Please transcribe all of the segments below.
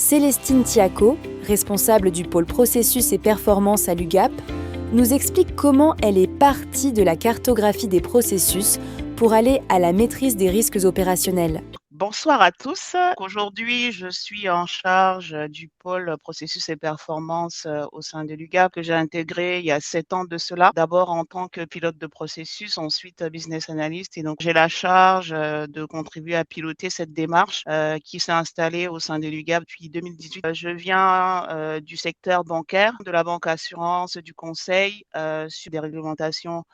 Célestine Tiaco, responsable du pôle processus et performance à l'UGAP, nous explique comment elle est partie de la cartographie des processus pour aller à la maîtrise des risques opérationnels. Bonsoir à tous. Aujourd'hui, je suis en charge du pôle processus et performance au sein de l'UGAP que j'ai intégré il y a 7 ans de cela. D'abord en tant que pilote de processus, ensuite business analyst. Et donc, j'ai la charge de contribuer à piloter cette démarche qui s'est installée au sein de l'UGAP depuis 2018. Je viens du secteur bancaire, de la banque assurance, du conseil sur des réglementations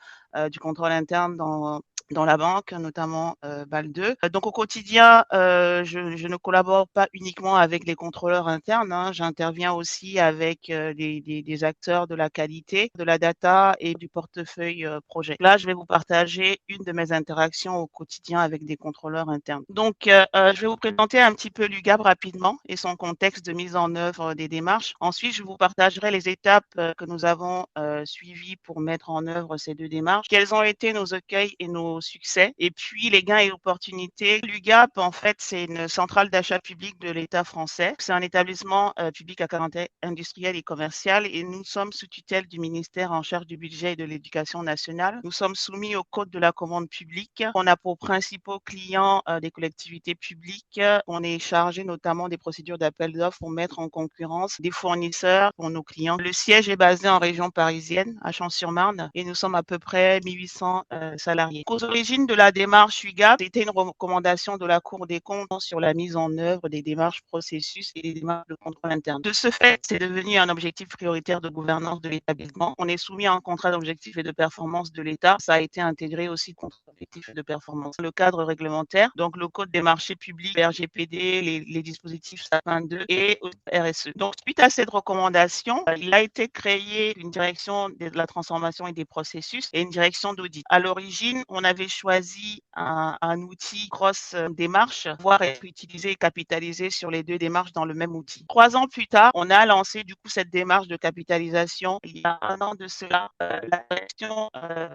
du contrôle interne dans la banque, notamment BAL 2. Donc au quotidien, je ne collabore pas uniquement avec les contrôleurs internes, hein, j'interviens aussi avec des acteurs de la qualité, de la data et du portefeuille projet. Là, je vais vous partager une de mes interactions au quotidien avec des contrôleurs internes. Donc, je vais vous présenter un petit peu l'UGAP rapidement et son contexte de mise en œuvre des démarches. Ensuite, je vous partagerai les étapes que nous avons suivies pour mettre en œuvre ces deux démarches. Quels ont été nos écueils et nos succès, et puis les gains et opportunités. L'UGAP, en fait, c'est une centrale d'achat public de l'État français. C'est un établissement public à caractère industriel et commercial, et nous sommes sous tutelle du ministère en charge du budget et de l'éducation nationale. Nous sommes soumis au code de la commande publique. On a pour principaux clients des collectivités publiques. On est chargé notamment des procédures d'appel d'offres pour mettre en concurrence des fournisseurs pour nos clients. Le siège est basé en région parisienne, à Champs-sur-Marne, et nous sommes à peu près 1800 salariés. Aux origines de la démarche UGAP, c'était une recommandation de la Cour des comptes sur la mise en œuvre des démarches processus et des démarches de contrôle interne. De ce fait, c'est devenu un objectif prioritaire de gouvernance de l'établissement. On est soumis à un contrat d'objectifs et de performance de l'État. Ça a été intégré aussi contre objectifs et de performance. Le cadre réglementaire, donc le code des marchés publics, le RGPD, les dispositifs SAPin 2 et RSE. Donc, suite à cette recommandation, il a été créé une direction de la transformation et des processus et une direction d'audit. À l'origine, on avait choisi un outil cross démarche, pouvoir être utilisé et capitalisé sur les deux démarches dans le même outil. 3 ans plus tard, on a lancé du coup cette démarche de capitalisation. Il y a 1 an de cela, la direction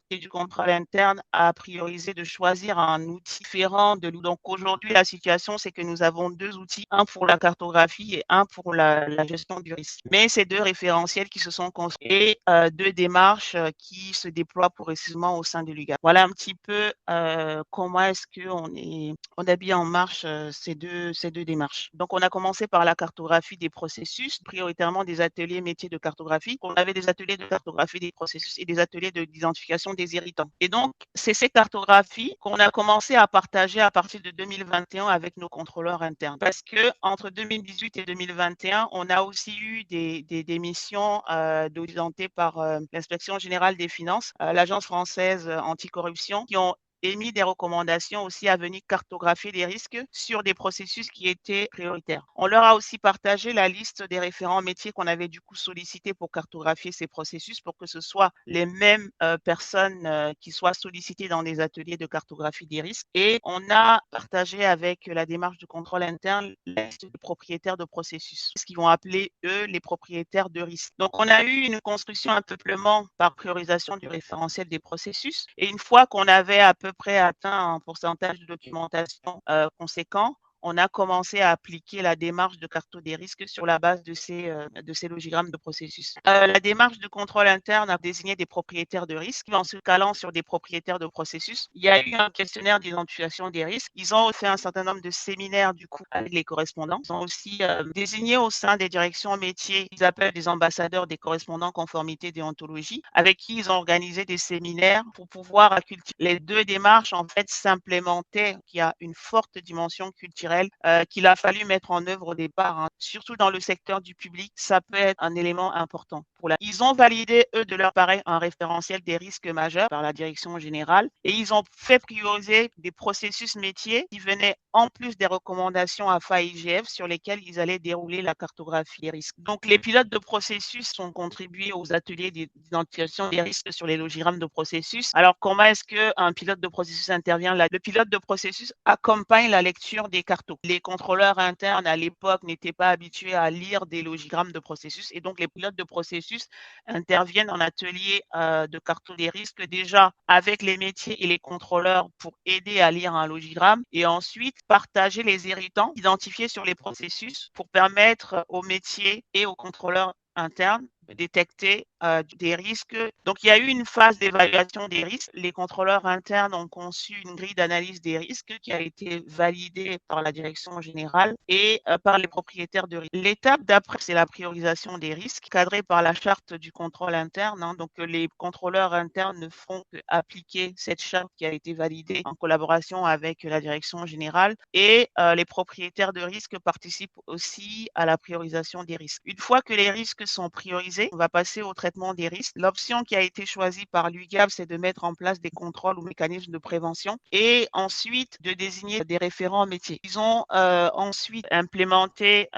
du contrôle interne a priorisé de choisir un outil différent de nous. Donc aujourd'hui, la situation, c'est que nous avons 2 outils, un pour la cartographie et un pour la gestion du risque. Mais ces 2 référentiels qui se sont construits et 2 démarches qui se déploient progressivement au sein de l'UGAP. Voilà un petit peu comment est-ce qu'on a mis en marche ces deux démarches. Donc, on a commencé par la cartographie des processus, prioritairement des ateliers métiers de cartographie. On avait des ateliers de cartographie des processus et des ateliers d'identification des irritants. Et donc, c'est ces cartographies qu'on a commencé à partager à partir de 2021 avec nos contrôleurs internes. Parce que entre 2018 et 2021, on a aussi eu des missions d'auditées par l'inspection générale des finances, l'agence française anticorruption, qui ont émis des recommandations aussi à venir cartographier les risques sur des processus qui étaient prioritaires. On leur a aussi partagé la liste des référents métiers qu'on avait du coup sollicité pour cartographier ces processus pour que ce soit les mêmes personnes qui soient sollicitées dans des ateliers de cartographie des risques. Et on a partagé avec la démarche de contrôle interne la liste de propriétaires de processus, ce qu'ils vont appeler eux les propriétaires de risques. Donc on a eu une construction un peuplement par priorisation du référentiel des processus. Et une fois qu'on avait à peu près atteint un pourcentage de documentation conséquent, on a commencé à appliquer la démarche de carto des risques sur la base de ces logigrammes de processus. La démarche de contrôle interne a désigné des propriétaires de risques. En se calant sur des propriétaires de processus, il y a eu un questionnaire d'identification des risques. Ils ont fait un certain nombre de séminaires du coup avec les correspondants. Ils ont aussi désigné au sein des directions métiers, ils appellent des ambassadeurs des correspondants conformité déontologie, avec qui ils ont organisé des séminaires pour pouvoir cultiver. Les deux démarches en fait s'implémentaient. Il y a une forte dimension culturelle qu'il a fallu mettre en œuvre au départ, hein. Surtout dans le secteur du public, ça peut être un élément important. Ils ont validé, eux, de leur pareil, un référentiel des risques majeurs par la direction générale et ils ont fait prioriser des processus métiers qui venaient en plus des recommandations AFA et IGF sur lesquels ils allaient dérouler la cartographie des risques. Donc, les pilotes de processus ont contribué aux ateliers d'identification des risques sur les logigrammes de processus. Alors, comment est-ce qu'un pilote de processus intervient là? Le pilote de processus accompagne la lecture des cartographies carto. Les contrôleurs internes à l'époque n'étaient pas habitués à lire des logigrammes de processus et donc les pilotes de processus interviennent en atelier de carto des risques déjà avec les métiers et les contrôleurs pour aider à lire un logigramme et ensuite partager les irritants identifiés sur les processus pour permettre aux métiers et aux contrôleurs internes de détecter des risques. Donc, il y a eu une phase d'évaluation des risques. Les contrôleurs internes ont conçu une grille d'analyse des risques qui a été validée par la direction générale et par les propriétaires de risques. L'étape d'après, c'est la priorisation des risques cadrée par la charte du contrôle interne. Donc, les contrôleurs internes ne font qu'appliquer cette charte qui a été validée en collaboration avec la direction générale et les propriétaires de risques participent aussi à la priorisation des risques. Une fois que les risques sont priorisés, on va passer au traitement des risques. L'option qui a été choisie par l'UGAP, c'est de mettre en place des contrôles ou mécanismes de prévention et ensuite de désigner des référents métiers. Ils ont ensuite implémenté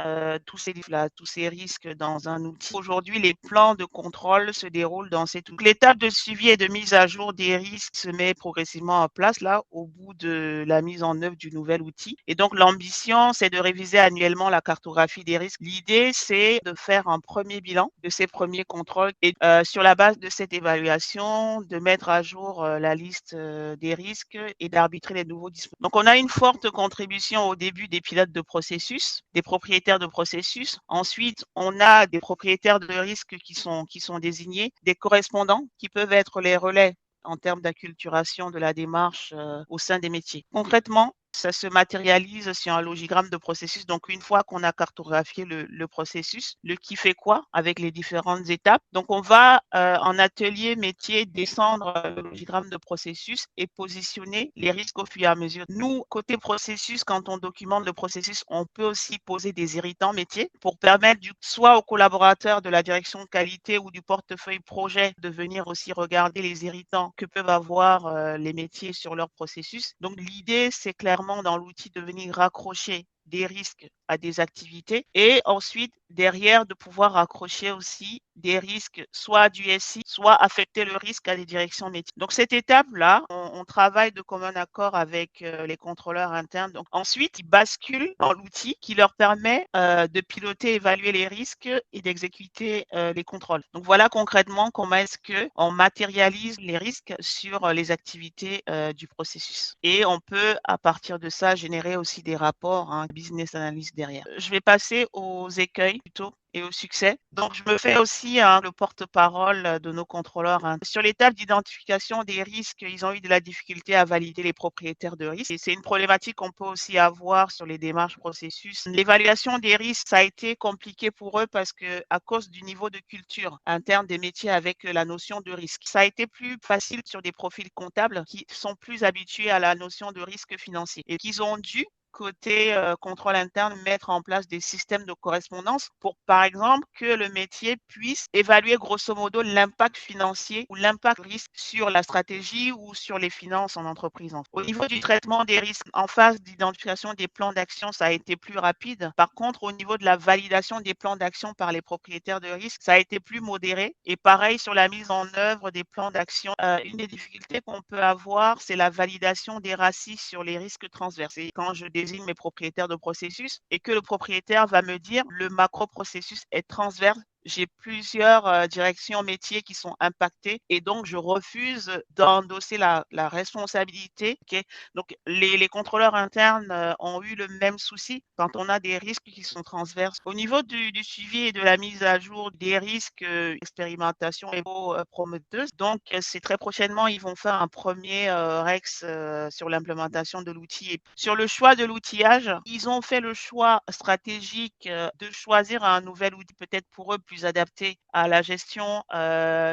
tous ces risques dans un outil. Aujourd'hui, les plans de contrôle se déroulent dans cet outil. L'étape de suivi et de mise à jour des risques se met progressivement en place là au bout de la mise en œuvre du nouvel outil. Et donc, l'ambition, c'est de réviser annuellement la cartographie des risques. L'idée, c'est de faire un premier bilan de ces premiers contrôles et sur la base de cette évaluation, de mettre à jour la liste des risques et d'arbitrer les nouveaux dispositifs. Donc, on a une forte contribution au début des pilotes de processus, des propriétaires de processus. Ensuite, on a des propriétaires de risques qui sont désignés, des correspondants qui peuvent être les relais en termes d'acculturation de la démarche au sein des métiers. Concrètement, ça se matérialise sur un logigramme de processus. Donc, une fois qu'on a cartographié le processus, le qui fait quoi avec les différentes étapes. Donc, on va en atelier métier descendre le logigramme de processus et positionner les risques au fur et à mesure. Nous, côté processus, quand on documente le processus, on peut aussi poser des irritants métiers pour permettre soit aux collaborateurs de la direction qualité ou du portefeuille projet de venir aussi regarder les irritants que peuvent avoir les métiers sur leur processus. Donc, l'idée, c'est clairement dans l'outil de venir raccrocher des risques à des activités et ensuite derrière de pouvoir raccrocher aussi des risques soit du SI, soit affecter le risque à des directions métiers. Donc cette étape-là, on travaille de commun accord avec les contrôleurs internes. Donc ensuite, ils basculent dans l'outil qui leur permet de piloter, évaluer les risques et d'exécuter les contrôles. Donc voilà concrètement comment est-ce qu'on matérialise les risques sur les activités du processus. Et on peut à partir de ça générer aussi des rapports, business analyst derrière. Je vais passer aux écueils plutôt et au succès. Donc, je me fais aussi le porte-parole de nos contrôleurs. Sur l'étape d'identification des risques, ils ont eu de la difficulté à valider les propriétaires de risques. Et c'est une problématique qu'on peut aussi avoir sur les démarches processus. L'évaluation des risques, ça a été compliqué pour eux parce que à cause du niveau de culture interne des métiers avec la notion de risque. Ça a été plus facile sur des profils comptables qui sont plus habitués à la notion de risque financier et qu'ils ont dû côté contrôle interne, mettre en place des systèmes de correspondance pour, par exemple, que le métier puisse évaluer grosso modo l'impact financier ou l'impact risque sur la stratégie ou sur les finances en entreprise. Au niveau du traitement des risques, en phase d'identification des plans d'action, ça a été plus rapide. Par contre, au niveau de la validation des plans d'action par les propriétaires de risques, ça a été plus modéré. Et pareil sur la mise en œuvre des plans d'action. Une des difficultés qu'on peut avoir, c'est la validation des RACI sur les risques transverses. Et quand je désigne mes propriétaires de processus et que le propriétaire va me dire le macro processus est transverse, j'ai plusieurs directions métiers qui sont impactées et donc je refuse d'endosser la responsabilité. Okay. Donc les contrôleurs internes ont eu le même souci quand on a des risques qui sont transverses. Au niveau du suivi et de la mise à jour des risques, expérimentation et prometteuse. Donc c'est très prochainement, ils vont faire un premier REX sur l'implémentation de l'outil. Et sur le choix de l'outillage, ils ont fait le choix stratégique de choisir un nouvel outil peut-être pour eux plus adapté à la gestion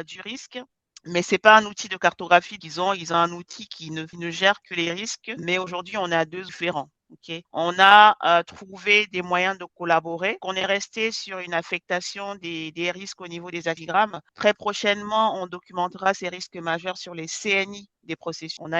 du risque. Mais c'est pas un outil de cartographie qu'ils ont. Ils ont un outil qui ne gère que les risques. Mais aujourd'hui, on a deux différents. Okay. On a trouvé des moyens de collaborer. On est resté sur une affectation des risques au niveau des actigrammes. Très prochainement, on documentera ces risques majeurs sur les CNI des processus. On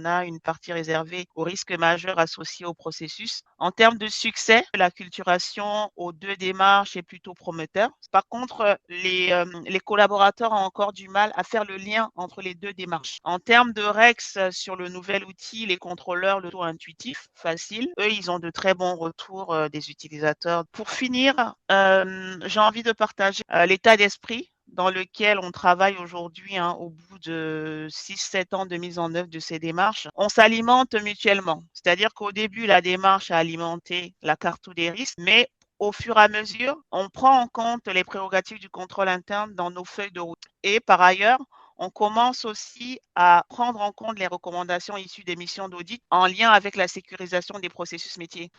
a une partie réservée aux risques majeurs associés au processus. En termes de succès, la culturation aux deux démarches est plutôt prometteur. Par contre, les collaborateurs ont encore du mal à faire le lien entre les deux démarches. En termes de REX sur le nouvel outil, les contrôleurs, le taux intuitif, facile, eux, ils ont de très bons retours des utilisateurs. Pour finir, j'ai envie de partager l'état d'esprit dans lequel on travaille aujourd'hui, au bout de 6-7 ans de mise en œuvre de ces démarches. On s'alimente mutuellement. C'est-à-dire qu'au début, la démarche a alimenté la carte des risques, mais au fur et à mesure, on prend en compte les prérogatives du contrôle interne dans nos feuilles de route. Et par ailleurs, on commence aussi à prendre en compte les recommandations issues des missions d'audit en lien avec la sécurisation des processus métiers.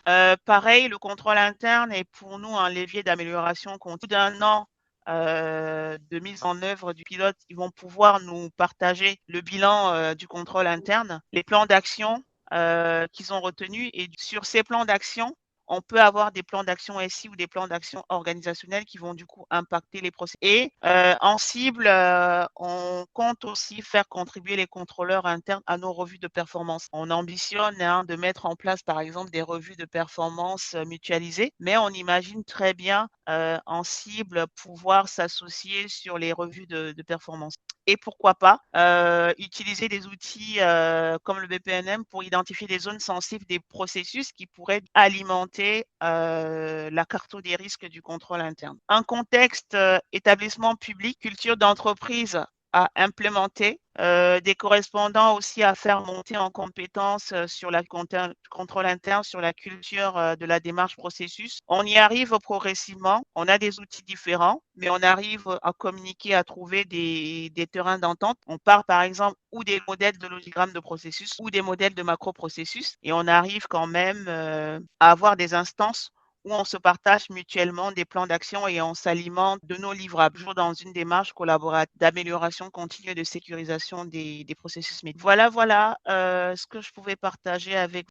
Pareil, le contrôle interne est pour nous un levier d'amélioration continue. Au bout d'un an de mise en œuvre du pilote, ils vont pouvoir nous partager le bilan du contrôle interne, les plans d'action qu'ils ont retenus. Et sur ces plans d'action, on peut avoir des plans d'action SI ou des plans d'action organisationnels qui vont du coup impacter les processus. Et en cible, on compte aussi faire contribuer les contrôleurs internes à nos revues de performance. On ambitionne de mettre en place, par exemple, des revues de performance mutualisées, mais on imagine très bien en cible pouvoir s'associer sur les revues de performance. Et pourquoi pas utiliser des outils comme le BPNM pour identifier des zones sensibles des processus qui pourraient alimenter la carte des risques du contrôle interne. Un contexte établissement public, culture d'entreprise à implémenter, des correspondants aussi à faire monter en compétences sur la contrôle interne, sur la culture de la démarche processus. On y arrive progressivement. On a des outils différents, mais on arrive à communiquer, à trouver des terrains d'entente. On part par exemple ou des modèles de logigramme de processus ou des modèles de macro-processus et on arrive quand même à avoir des instances où on se partage mutuellement des plans d'action et on s'alimente de nos livrables, toujours dans une démarche collaborative d'amélioration continue et de sécurisation des processus métiers. Voilà ce que je pouvais partager avec